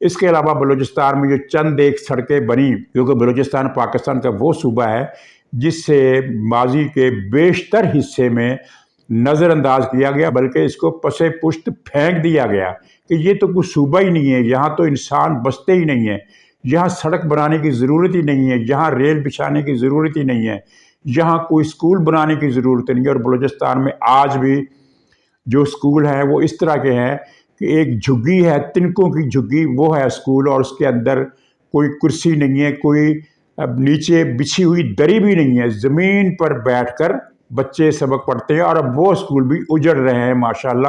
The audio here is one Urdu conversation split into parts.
اس کے علاوہ بلوچستان میں جو چند ایک سڑکیں بنی، کیونکہ بلوچستان پاکستان کا وہ صوبہ ہے جس سے ماضی کے بیشتر حصے میں نظر انداز کیا گیا، بلکہ اس کو پس پشت پھینک دیا گیا کہ یہ تو کوئی صوبہ ہی نہیں ہے، یہاں تو انسان بستے ہی نہیں ہیں، یہاں سڑک بنانے کی ضرورت ہی نہیں ہے، یہاں ریل بچھانے کی ضرورت ہی نہیں ہے، یہاں کوئی اسکول بنانے کی ضرورت نہیں ہے۔ اور بلوچستان میں آج بھی جو اسکول ہیں وہ اس طرح کے ہیں کہ ایک جھگی ہے، تنکوں کی جھگی، وہ ہے اسکول، اور اس کے اندر کوئی کرسی نہیں ہے، کوئی نیچے بچھی ہوئی دری بھی نہیں ہے، زمین پر بیٹھ کر بچے سبق پڑھتے ہیں۔ اور اب وہ اسکول بھی اجڑ رہے ہیں ماشاءاللہ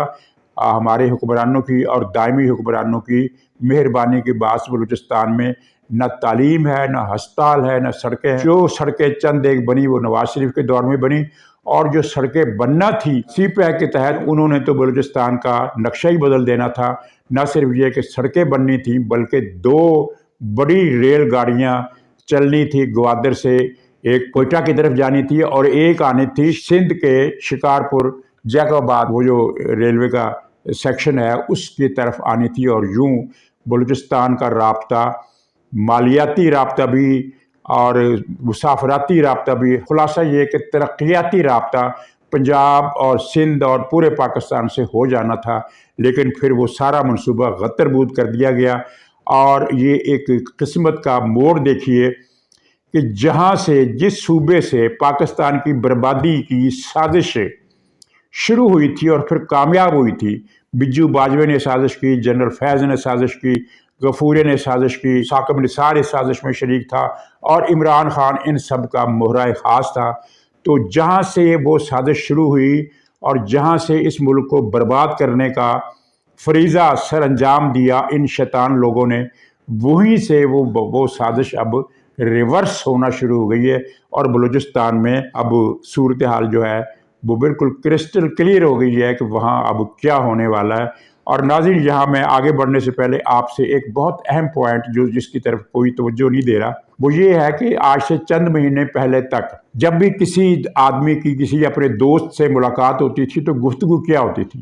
ہمارے حکمرانوں کی اور دائمی حکمرانوں کی مہربانی کے باعث بلوچستان میں نہ تعلیم ہے، نہ ہسپتال ہے، نہ سڑکیں ہیں۔ جو سڑکیں چند ایک بنی وہ نواز شریف کے دور میں بنی، اور جو سڑکیں بننا تھی سی پیک کے تحت انہوں نے تو بلوچستان کا نقشہ ہی بدل دینا تھا۔ نہ صرف یہ کہ سڑکیں بننی تھیں بلکہ 2 بڑی ریل گاڑیاں چلنی تھی، گوادر سے ایک کوئٹہ کی طرف جانی تھی اور ایک آنی تھی سندھ کے شکارپور جیکب آباد، وہ جو ریلوے کا سیکشن ہے اس کی طرف آنی تھی۔ اور یوں بلوچستان کا رابطہ، مالیاتی رابطہ بھی اور مسافراتی رابطہ بھی، خلاصہ یہ کہ ترقیاتی رابطہ پنجاب اور سندھ اور پورے پاکستان سے ہو جانا تھا، لیکن پھر وہ سارا منصوبہ غتربود کر دیا گیا۔ اور یہ ایک قسمت کا موڑ دیکھیے کہ جہاں سے، جس صوبے سے پاکستان کی بربادی کی سازش شروع ہوئی تھی اور پھر کامیاب ہوئی تھی، بجو باجوے نے سازش کی، جنرل فیض نے سازش کی، غفوریہ نے سازش کی، ثاقب نثار اس سازش میں شریک تھا، اور عمران خان ان سب کا مہرہ خاص تھا۔ تو جہاں سے وہ سازش شروع ہوئی اور جہاں سے اس ملک کو برباد کرنے کا فریضہ سر انجام دیا ان شیطان لوگوں نے، وہیں سے وہ سازش اب ریورس ہونا شروع ہو گئی ہے، اور بلوچستان میں اب صورتحال جو ہے وہ بالکل کرسٹل کلیئر ہو گئی ہے کہ وہاں اب کیا ہونے والا ہے۔ اور ناظرین، یہاں میں آگے بڑھنے سے پہلے آپ سے ایک بہت اہم پوائنٹ جس کی طرف کوئی توجہ نہیں دے رہا، وہ یہ ہے کہ آج سے چند مہینے پہلے تک جب بھی کسی آدمی کی کسی اپنے دوست سے ملاقات ہوتی تھی تو گفتگو کیا ہوتی تھی؟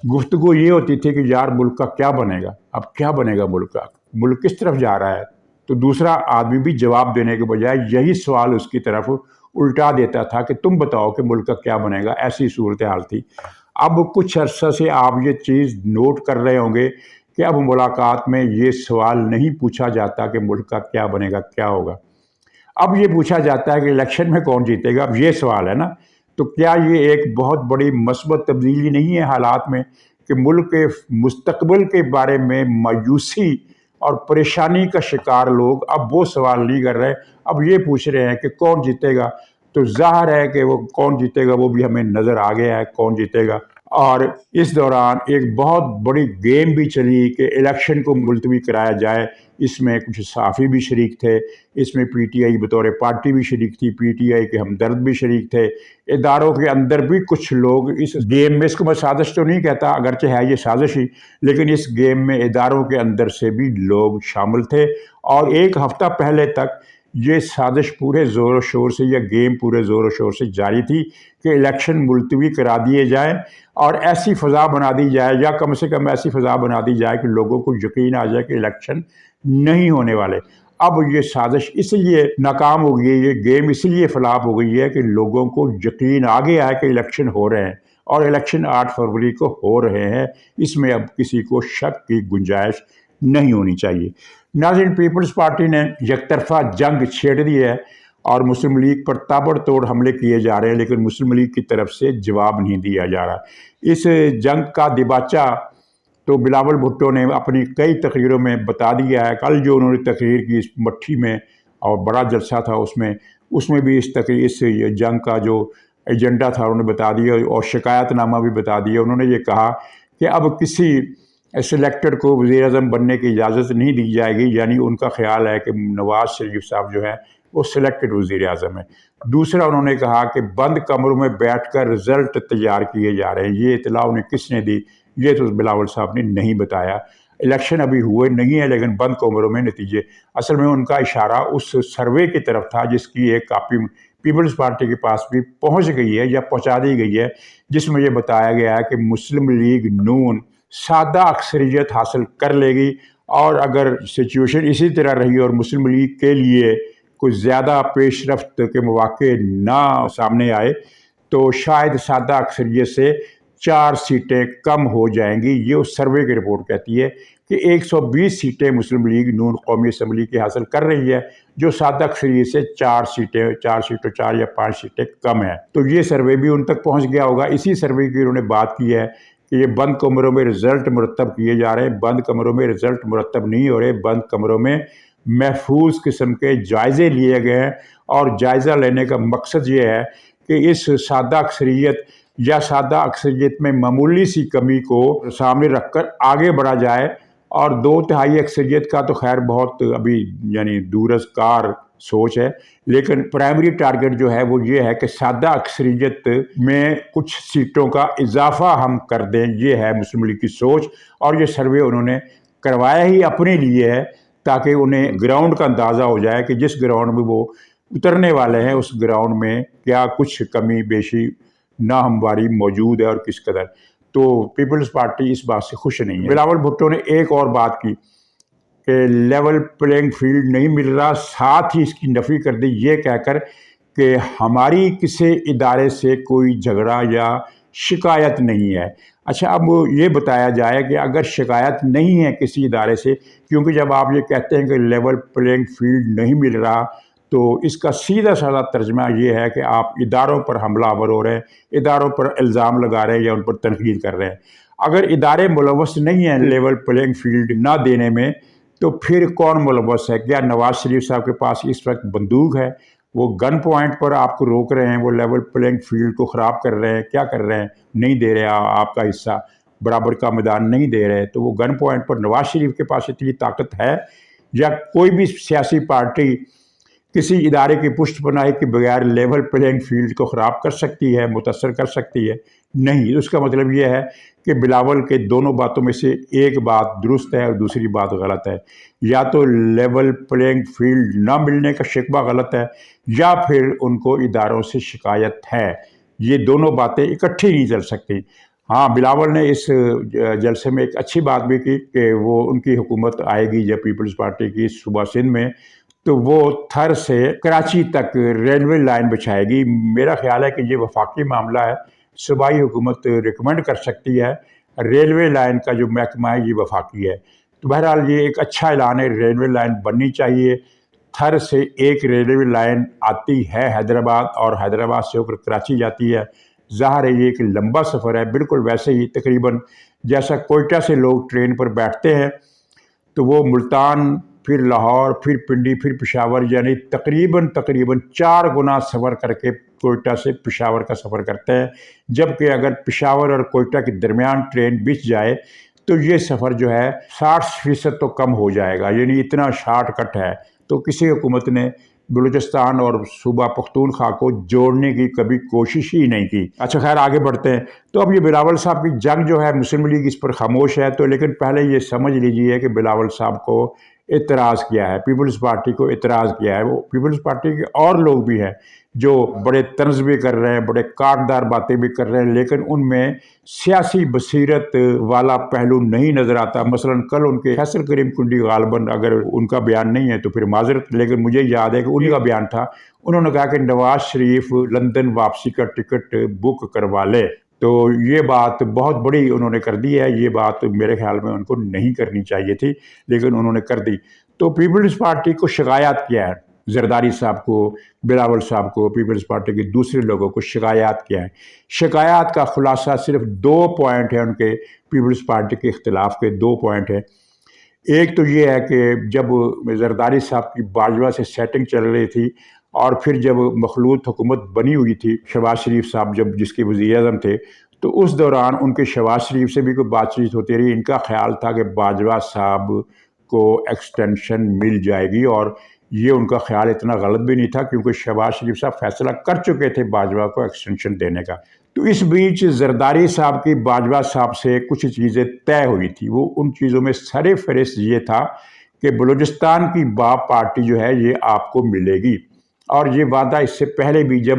گفتگو یہ ہوتی تھی کہ یار ملک کا کیا بنے گا، اب کیا بنے گا ملک کا، ملک کس طرف جا رہا ہے؟ تو دوسرا آدمی بھی جواب دینے کے بجائے یہی سوال اس کی طرف الٹا دیتا تھا کہ تم بتاؤ کہ ملک کا کیا بنے گا۔ ایسی صورتحال تھی۔ اب کچھ عرصہ سے آپ یہ چیز نوٹ کر رہے ہوں گے کہ اب ملاقات میں یہ سوال نہیں پوچھا جاتا کہ ملک کا کیا بنے گا، کیا ہوگا۔ اب یہ پوچھا جاتا ہے کہ الیکشن میں کون جیتے گا۔ اب یہ سوال ہے نا، تو کیا یہ ایک بہت بڑی مثبت تبدیلی نہیں ہے حالات میں کہ ملک کے مستقبل کے بارے میں مایوسی اور پریشانی کا شکار لوگ اب وہ سوال نہیں کر رہے، اب یہ پوچھ رہے ہیں کہ کون جیتے گا؟ تو ظاہر ہے کہ وہ کون جیتے گا وہ بھی ہمیں نظر آ گیا ہے کون جیتے گا۔ اور اس دوران ایک بہت بڑی گیم بھی چلی کہ الیکشن کو ملتوی کرایا جائے۔ اس میں کچھ صحافی بھی شریک تھے، اس میں پی ٹی آئی بطور پارٹی بھی شریک تھی، پی ٹی آئی کے ہمدرد بھی شریک تھے، اداروں کے اندر بھی کچھ لوگ اس گیم میں، اس کو میں سازش تو نہیں کہتا اگرچہ ہے یہ سازش ہی، لیکن اس گیم میں اداروں کے اندر سے بھی لوگ شامل تھے۔ اور ایک ہفتہ پہلے تک یہ سازش پورے زور و شور سے، یہ گیم پورے زور و شور سے جاری تھی کہ الیکشن ملتوی کرا دیے جائیں اور ایسی فضا بنا دی جائے، یا کم سے کم ایسی فضا بنا دی جائے کہ لوگوں کو یقین آ جائے کہ الیکشن نہیں ہونے والے۔ اب یہ سازش اس لیے ناکام ہو گئی ہے، یہ گیم اس لیے فلاپ ہو گئی ہے کہ لوگوں کو یقین آ گیا ہے کہ الیکشن ہو رہے ہیں، اور الیکشن 8 فروری کو ہو رہے ہیں۔ اس میں اب کسی کو شک کی گنجائش نہیں ہونی چاہیے۔ ناظرین، پیپلز پارٹی نے یک طرفہ جنگ چھیڑ دی ہے اور مسلم لیگ پر تابڑ توڑ حملے کیے جا رہے ہیں، لیکن مسلم لیگ کی طرف سے جواب نہیں دیا جا رہا۔ اس جنگ کا دیباچہ تو بلاول بھٹو نے اپنی کئی تقریروں میں بتا دیا ہے۔ کل جو انہوں نے تقریر کی اس مٹھی میں، اور بڑا جلسہ تھا اس میں بھی اس جنگ کا جو ایجنڈا تھا انہوں نے بتا دیا، اور شکایت نامہ بھی بتا دیا۔ انہوں نے یہ کہا کہ اب کسی سلیکٹڈ کو وزیر اعظم بننے کی اجازت نہیں دی جائے گی، یعنی ان کا خیال ہے کہ نواز شریف صاحب جو ہے وہ سلیکٹڈ وزیر اعظم ہے۔ دوسرا انہوں نے کہا کہ بند کمروں میں بیٹھ کر رزلٹ تیار کیے جا رہے ہیں۔ یہ اطلاع انہیں کس نے دی؟ یہ تو بلاول صاحب نے نہیں بتایا۔ الیکشن ابھی ہوئے نہیں ہے لیکن بند کمروں میں نتیجے، اصل میں ان کا اشارہ اس سروے کی طرف تھا جس کی ایک کاپی پیپلز پارٹی کے پاس بھی پہنچ گئی ہے یا پہنچا دی گئی ہے، جس میں یہ بتایا گیا ہے کہ مسلم لیگ نون سادہ اکثریت حاصل کر لے گی اور اگر سچویشن اسی طرح رہی اور مسلم لیگ کے لیے کچھ زیادہ پیش رفت کے مواقع نہ سامنے آئے تو شاید سادہ اکثریت سے 4 سیٹیں کم ہو جائیں گی۔ یہ اس سروے کی رپورٹ کہتی ہے کہ 120 سیٹیں مسلم لیگ نون قومی اسمبلی کی حاصل کر رہی ہے، جو سادہ اکثریت سے 4 یا 5 سیٹیں کم ہیں۔ تو یہ سروے بھی ان تک پہنچ گیا ہوگا۔ اسی سروے کی انہوں نے بات کی ہے کہ یہ بند کمروں میں رزلٹ مرتب کیے جا رہے ہیں۔ بند کمروں میں رزلٹ مرتب نہیں ہو رہے، بند کمروں میں محفوظ قسم کے جائزے لیے گئے ہیں، اور جائزہ لینے کا مقصد یہ ہے کہ اس سادہ اکثریت یا سادہ اکثریت میں معمولی سی کمی کو سامنے رکھ کر آگے بڑھا جائے۔ اور 2/3 اکثریت کا تو خیر بہت ابھی یعنی دور از کار سوچ ہے، لیکن پرائمری ٹارگٹ جو ہے وہ یہ ہے کہ سادہ اکثریت میں کچھ سیٹوں کا اضافہ ہم کر دیں۔ یہ ہے مسلم لیگ کی سوچ، اور یہ سروے انہوں نے کروایا ہی اپنے لیے ہے تاکہ انہیں گراؤنڈ کا اندازہ ہو جائے کہ جس گراؤنڈ میں وہ اترنے والے ہیں اس گراؤنڈ میں کیا کچھ کمی بیشی ناہمواری موجود ہے اور کس قدر۔ تو پیپلز پارٹی اس بات سے خوش نہیں ہے۔ بلاول بھٹو نے ایک اور بات کی کہ لیول پلینگ فیلڈ نہیں مل رہا، ساتھ ہی اس کی نفی کر دی یہ کہہ کر کہ ہماری کسی ادارے سے کوئی جھگڑا یا شکایت نہیں ہے۔ اچھا، اب یہ بتایا جائے کہ اگر شکایت نہیں ہے کسی ادارے سے، کیونکہ جب آپ یہ کہتے ہیں کہ لیول پلینگ فیلڈ نہیں مل رہا تو اس کا سیدھا سادہ ترجمہ یہ ہے کہ آپ اداروں پر حملہ آور ہو رہے ہیں، اداروں پر الزام لگا رہے ہیں یا ان پر تنقید کر رہے ہیں۔ اگر ادارے ملوث نہیں ہیں لیول پلینگ فیلڈ نہ دینے میں تو پھر کون ملوث ہے؟ کیا نواز شریف صاحب کے پاس اس وقت بندوق ہے؟ وہ گن پوائنٹ پر آپ کو روک رہے ہیں، وہ لیول پلینگ فیلڈ کو خراب کر رہے ہیں، کیا کر رہے ہیں؟ نہیں دے رہے آپ کا حصہ، برابر کا میدان نہیں دے رہے، تو وہ گن پوائنٹ پر نواز شریف کے پاس اتنی طاقت ہے؟ یا کوئی بھی سیاسی پارٹی کسی ادارے کی پشت پناہی کے بغیر لیول پلینگ فیلڈ کو خراب کر سکتی ہے، متاثر کر سکتی ہے؟ نہیں۔ اس کا مطلب یہ ہے کہ بلاول کے دونوں باتوں میں سے ایک بات درست ہے اور دوسری بات غلط ہے۔ یا تو لیول پلینگ فیلڈ نہ ملنے کا شکوہ غلط ہے، یا پھر ان کو اداروں سے شکایت ہے۔ یہ دونوں باتیں اکٹھی نہیں چل سکتی۔ ہاں، بلاول نے اس جلسے میں ایک اچھی بات بھی کی کہ وہ ان کی حکومت آئے گی جب پیپلز پارٹی کی صوبہ سندھ میں، تو وہ تھر سے کراچی تک ریلوے لائن بچھائے گی۔ میرا خیال ہے کہ یہ وفاقی معاملہ ہے، صوبائی حکومت ریکمینڈ کر سکتی ہے، ریلوے لائن کا جو محکمہ ہے یہ وفاقی ہے۔ تو بہرحال یہ ایک اچھا اعلان ہے، ریلوے لائن بننی چاہیے۔ تھر سے ایک ریلوے لائن آتی ہے حیدرآباد اور حیدرآباد سے ہو کر کراچی جاتی ہے۔ ظاہر ہے یہ ایک لمبا سفر ہے، بالکل ویسے ہی تقریباً جیسا کوئٹہ سے لوگ ٹرین پر بیٹھتے ہیں تو وہ ملتان، پھر لاہور، پھر پنڈی، پھر پشاور، یعنی تقریباً 4 گنا سفر کر کے کوئٹہ سے پشاور کا سفر کرتے ہیں۔ جبکہ اگر پشاور اور کوئٹہ کے درمیان ٹرین بچ جائے تو یہ سفر جو ہے 60% تو کم ہو جائے گا، یعنی اتنا شارٹ کٹ ہے۔ تو کسی حکومت نے بلوچستان اور صوبہ پختونخوا کو جوڑنے کی کبھی کوشش ہی نہیں کی۔ اچھا خیر، آگے بڑھتے ہیں۔ تو اب یہ بلاول صاحب کی جنگ جو ہے، مسلم لیگ اس پر خاموش ہے، تو لیکن پہلے یہ سمجھ لیجئے کہ بلاول صاحب کو اعتراض کیا ہے، پیپلز پارٹی کو اعتراض کیا ہے۔ وہ پیپلز پارٹی کے اور لوگ بھی ہیں جو بڑے طنز بھی کر رہے ہیں، بڑے کاٹدار باتیں بھی کر رہے ہیں، لیکن ان میں سیاسی بصیرت والا پہلو نہیں نظر آتا۔ مثلا کل ان کے فیصل کریم کنڈی غالباً، اگر ان کا بیان نہیں ہے تو پھر معذرت، لیکن مجھے یاد ہے کہ انہی کا بیان تھا، انہوں نے کہا کہ نواز شریف لندن واپسی کا ٹکٹ بک کروا لے۔ تو یہ بات بہت بڑی انہوں نے کر دی ہے، یہ بات میرے خیال میں ان کو نہیں کرنی چاہیے تھی، لیکن انہوں نے کر دی۔ تو پیپلز پارٹی کو شکایات کیا ہے، زرداری صاحب کو، بلاول صاحب کو، پیپلز پارٹی کے دوسرے لوگوں کو شکایات کیا ہے؟ شکایات کا خلاصہ صرف 2 پوائنٹ ہیں، ان کے پیپلز پارٹی کے اختلاف کے 2 پوائنٹ ہیں۔ ایک تو یہ ہے کہ جب زرداری صاحب کی باجوہ سے سیٹنگ چل رہی تھی اور پھر جب مخلوط حکومت بنی ہوئی تھی، شہباز شریف صاحب جب جس کے وزیر اعظم تھے، تو اس دوران ان کے شہباز شریف سے بھی کوئی بات چیت ہوتی رہی۔ ان کا خیال تھا کہ باجوہ صاحب کو ایکسٹینشن مل جائے گی، اور یہ ان کا خیال اتنا غلط بھی نہیں تھا کیونکہ شہباز شریف صاحب فیصلہ کر چکے تھے باجوہ کو ایکسٹینشن دینے کا۔ تو اس بیچ زرداری صاحب کی باجوہ صاحب سے کچھ چیزیں طے ہوئی تھی۔ وہ ان چیزوں میں سر فہرست یہ تھا کہ بلوچستان کی باب پارٹی جو ہے یہ آپ کو ملے گی، اور یہ وعدہ اس سے پہلے بھی جب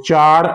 4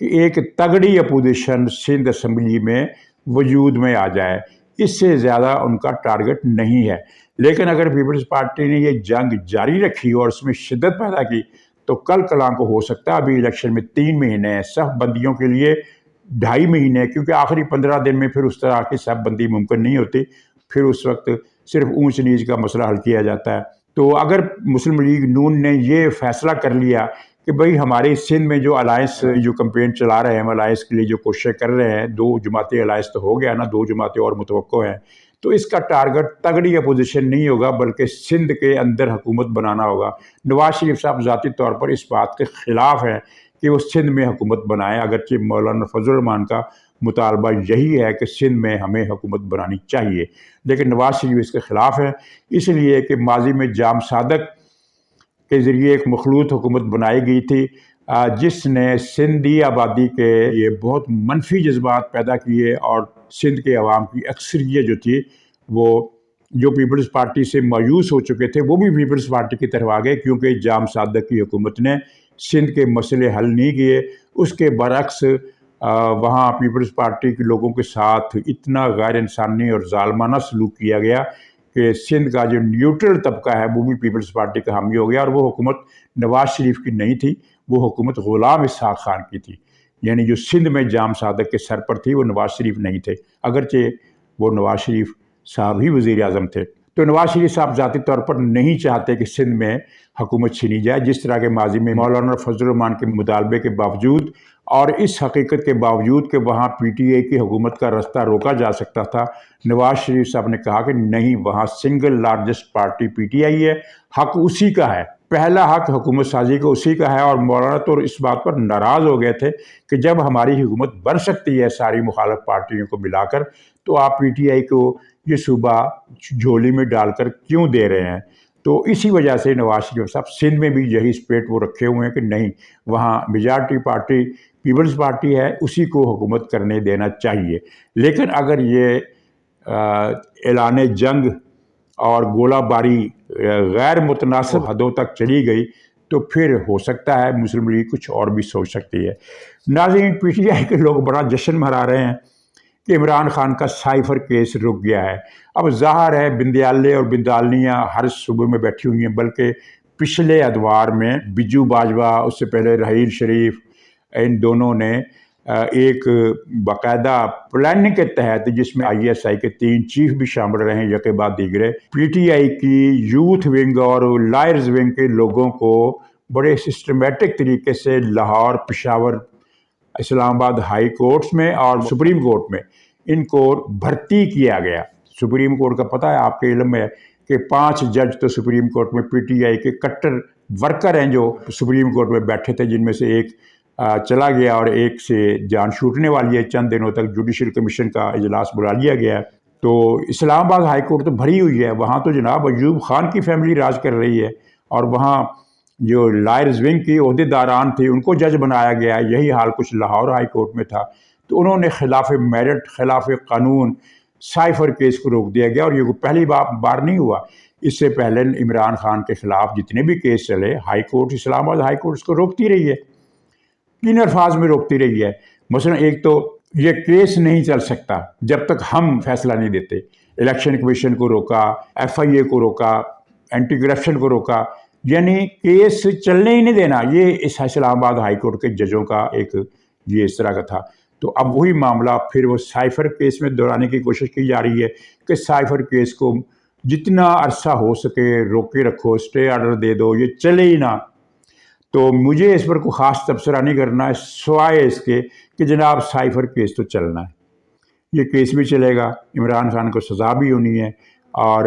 کہ ایک تگڑی اپوزیشن سندھ اسمبلی میں وجود میں آ جائے، اس سے زیادہ ان کا ٹارگٹ نہیں ہے۔ لیکن اگر پیپلز پارٹی نے یہ جنگ جاری رکھی اور اس میں شدت پیدا کی تو کل کلاں کو ہو سکتا ہے، ابھی الیکشن میں 3 مہینے ہیں، صف بندیوں کے لیے 2.5 مہینے، کیونکہ آخری 15 دن میں پھر اس طرح کی صف بندی ممکن نہیں ہوتی، پھر اس وقت صرف اونچ نیچ کا مسئلہ حل کیا جاتا ہے۔ تو اگر مسلم لیگ نون نے یہ فیصلہ کر لیا کہ بھئی ہماری سندھ میں جو الائنس جو کمپین چلا رہے ہیں، ہم الائنس کے لیے جو کوششیں کر رہے ہیں، 2 جماعتی الائنس تو ہو گیا نا، 2 جماعتیں اور متوقع ہیں، تو اس کا ٹارگٹ تگڑی اپوزیشن نہیں ہوگا بلکہ سندھ کے اندر حکومت بنانا ہوگا۔ نواز شریف صاحب ذاتی طور پر اس بات کے خلاف ہیں کہ وہ سندھ میں حکومت بنائیں، اگرچہ مولانا فضل الرحمان کا مطالبہ یہی ہے کہ سندھ میں ہمیں حکومت بنانی چاہیے، لیکن نواز شریف اس کے خلاف ہے، اس لیے کہ ماضی میں جام صادق کے ذریعے ایک مخلوط حکومت بنائی گئی تھی جس نے سندھی آبادی کے یہ بہت منفی جذبات پیدا کیے، اور سندھ کے عوام کی اکثریت جو تھی وہ جو پیپلز پارٹی سے مایوس ہو چکے تھے وہ بھی پیپلز پارٹی کی طرف آ گئے، کیونکہ جام صادق کی حکومت نے سندھ کے مسئلے حل نہیں کیے۔ اس کے برعکس وہاں پیپلز پارٹی کے لوگوں کے ساتھ اتنا غیر انسانی اور ظالمانہ سلوک کیا گیا کہ سندھ کا جو نیوٹرل طبقہ ہے وہ بھی پیپلز پارٹی کا حامی ہو گیا، اور وہ حکومت نواز شریف کی نہیں تھی، وہ حکومت غلام اسحاق خان کی تھی، یعنی جو سندھ میں جام صادق کے سر پر تھی وہ نواز شریف نہیں تھے، اگرچہ وہ نواز شریف صاحب ہی وزیر اعظم تھے۔ تو نواز شریف صاحب ذاتی طور پر نہیں چاہتے کہ سندھ میں حکومت چھینی جائے، جس طرح کے ماضی میں مولانا فضل الرحمان کے مطالبے کے باوجود اور اس حقیقت کے باوجود کہ وہاں پی ٹی آئی کی حکومت کا راستہ روکا جا سکتا تھا، نواز شریف صاحب نے کہا کہ نہیں، وہاں single largest party P T I ہے، حق اسی کا ہے، پہلا حق حکومت سازی کا اسی کا ہے۔ اور مولانا تو اس بات پر ناراض ہو گئے تھے کہ جب ہماری حکومت بن سکتی ہے ساری مخالف پارٹیوں کو ملا کر، تو آپ پی ٹی آئی کو یہ صوبہ جھولی میں ڈال کر کیوں دے رہے ہیں؟ تو اسی وجہ سے نواز شریف صاحب سندھ میں بھی یہی اسپرٹ وہ رکھے ہوئے ہیں کہ نہیں، وہاں میجارٹی پارٹی پیپلز پارٹی ہے، اسی کو حکومت کرنے دینا چاہیے۔ لیکن اگر یہ اعلان جنگ اور گولہ باری غیر متناسب حدوں تک چلی گئی تو پھر ہو سکتا ہے مسلم لیگ کچھ اور بھی سوچ سکتی ہے۔ ناظرین، پی ٹی آئی کے لوگ بڑا جشن منا رہے ہیں کہ عمران خان کا سائفر کیس رک گیا ہے۔ اب ظاہر ہے بندیالے اور بندالنیاں ہر صوبے میں بیٹھی ہوئی ہیں، بلکہ پچھلے ادوار میں بجو باجوہ، اس سے پہلے راحیل شریف، ان دونوں نے ایک باقاعدہ پلاننگ کے تحت، جس میں آئی ایس آئی کے 3 چیف بھی شامل رہے ہیں یکے بعد دیگرے، پی ٹی آئی کی یوتھ ونگ اور لائرز ونگ کے لوگوں کو بڑے سسٹمیٹک طریقے سے لاہور، پشاور، اسلام آباد ہائی کورٹس میں اور سپریم کورٹ میں ان کو بھرتی کیا گیا۔ سپریم کورٹ کا پتہ ہے آپ کے علم میں کہ 5 جج تو سپریم کورٹ میں پی ٹی آئی کے کٹر ورکر ہیں جو سپریم کورٹ میں بیٹھے تھے، جن میں سے ایک چلا گیا اور ایک سے جان چھوٹنے والی ہے۔ چند دنوں تک جوڈیشل کمیشن کا اجلاس بلا لیا گیا ہے۔ تو اسلام آباد ہائی کورٹ تو بھری ہوئی ہے، وہاں تو جناب ایوب خان کی فیملی راج کر رہی ہے، اور وہاں جو لائرز ونگ کی عہدے داران تھے ان کو جج بنایا گیا ہے۔ یہی حال کچھ لاہور ہائی کورٹ میں تھا، تو انہوں نے خلاف میرٹ، خلاف قانون سائفر کیس کو روک دیا گیا، اور یہ پہلی بار نہیں ہوا۔ اس سے پہلے عمران خان کے خلاف جتنے بھی کیس چلے، ہائی کورٹ، اسلام آباد ہائی کورٹ اس کو روکتی رہی ہے، 3 الفاظ میں روکتی رہی ہے۔ مثلا ایک تو یہ کیس نہیں چل سکتا جب تک ہم فیصلہ نہیں دیتے۔ الیکشن کمیشن کو روکا، ایف آئی اے کو روکا، اینٹی کرپشن کو روکا، یعنی کیس چلنے ہی نہیں دینا۔ یہ اس اسلام آباد ہائی کورٹ کے ججوں کا ایک یہ اس طرح کا تھا۔ تو اب وہی معاملہ پھر وہ سائفر کیس میں دہرانے کی کوشش کی جا رہی ہے کہ سائفر کیس کو جتنا عرصہ ہو سکے روکے رکھو، اسٹے آرڈر دے دو، یہ چلے ہی نہ۔ تو مجھے اس پر کوئی خاص تبصرہ نہیں کرنا ہے سوائے اس کے کہ جناب سائفر کیس تو چلنا ہے، یہ کیس بھی چلے گا، عمران خان کو سزا بھی ہونی ہے، اور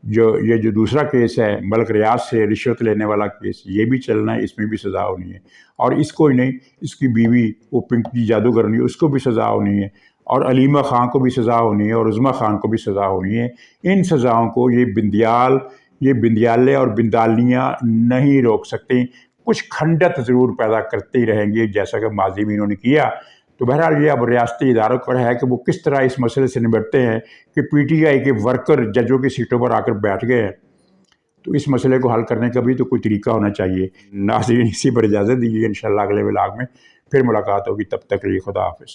جو دوسرا کیس ہے ملک ریاض سے رشوت لینے والا کیس، یہ بھی چلنا ہے، اس میں بھی سزا ہونی ہے، اور اس کو ہی نہیں، اس کی بیوی وہ پنکی جادوگرنی، اس کو بھی سزا ہونی ہے، اور علیمہ خان کو بھی سزا ہونی ہے، اور عظمیٰ خان کو بھی سزا ہونی ہے۔ ان سزاؤں کو یہ بندیالے اور بندالنیاں نہیں روک سکتے، کچھ کھنڈت ضرور پیدا کرتے ہی رہیں گے جیسا کہ ماضی میں انہوں نے کیا۔ تو بہرحال یہ اب ریاستی اداروں پر ہے کہ وہ کس طرح اس مسئلے سے نمٹتے ہیں کہ پی ٹی آئی کے ورکر ججوں کی سیٹوں پر آ کر بیٹھ گئے ہیں، تو اس مسئلے کو حل کرنے کا بھی تو کوئی طریقہ ہونا چاہیے۔ ناظرین، اسی پر اجازت دیجیے، انشاءاللہ اگلے ولاگ میں پھر ملاقات ہوگی، تب تک کے لیے خدا حافظ.